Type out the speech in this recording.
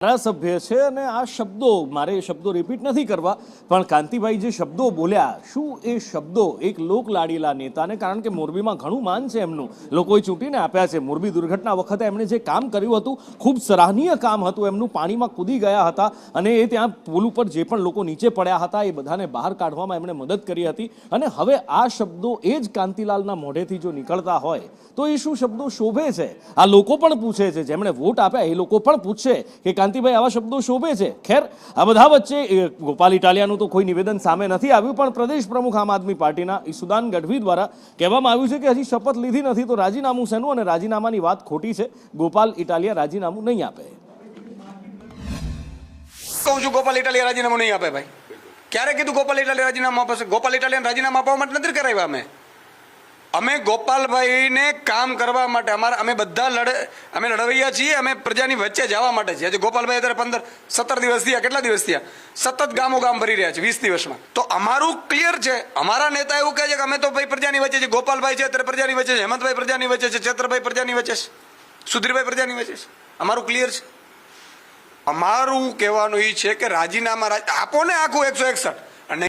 ધારાસભ્ય છે અને આ શબ્દો મારે એ શબ્દો રિપીટ નથી કરવા, પણ કાંતિભાઈ જે શબ્દો બોલ્યા, શું એ શબ્દો એક લોકલાડીલા નેતાને, કારણ કે મોરબીમાં ઘણું માન છે એમનું, લોકોએ ચૂંટીને આપ્યા છે. મોરબી દુર્ઘટના વખતે એમણે જે કામ કર્યું હતું, ખૂબ સરાહનીય કામ હતું એમનું. પાણીમાં કૂદી ગયા હતા અને એ ત્યાં પુલ ઉપર જે પણ લોકો નીચે પડ્યા હતા એ બધાને બહાર કાઢવામાં એમણે મદદ કરી હતી. અને હવે આ શબ્દો એ જ કાંતિલાલના મોઢેથી જો નીકળતા હોય તો એ શું શબ્દો શોભે છે? આ લોકો પણ પૂછે છે, જેમણે વોટ આપ્યા એ લોકો પણ પૂછશે કે કાંતિભાઈ આવા શબ્દો શોભે છે. ખેર, આ બધા વચ્ચે ગોપાલ ઇટાલિયાનું તો કોઈ નિવેદન સામે નથી આવ્યું, પણ પ્રદેશ પ્રમુખ આમ આદમી પાર્ટીના ઈસુદાન ગઢવી દ્વારા કહેવામાં આવ્યું છે કે હજી શપથ લીધી નથી તો રાજીનામું શેનું, અને રાજીનામાની વાત ખોટી છે. ગોપાલ ઇટાલિયા રાજીનામું નહીં આપે. કહું છું ગોપાલ ઇટાલિયા રાજીનામું નહીં આપે. ભાઈ ક્યારે કીધું ગોપાલ ઇટાલિયા રાજીનામું આપશે? ગોપાલ ઇટાલિયાને રાજીનામું આપવા માટે નથી કરાવ્યા. અમે ગોપાલભાઈને કામ કરવા માટે અમે બધા અમે લડવૈયા છીએ. અમે પ્રજાની વચ્ચે જવા માટે છીએ. આજે ગોપાલભાઈ અત્યારે 17 દિવસ થયા, કેટલા દિવસ થયા, સતત ગામો ગામ ભરી રહ્યા છે 20 દિવસમાં. તો અમારું ક્લિયર છે. અમારા નેતા એવું કહે છે કે અમે તો ભાઈ પ્રજાની વચ્ચે છે. ગોપાલભાઈ છે અત્યારે પ્રજાની વચ્ચે છે, હેમંતભાઈ પ્રજાની વચ્ચે છે, ચેતરભાઈ પ્રજાની વચ્ચે છે, સુધીરભાઈ પ્રજાની વચ્ચે છે. અમારું ક્લિયર છે. અમારું કહેવાનું એ છે કે રાજીનામા આપો ને આખું 161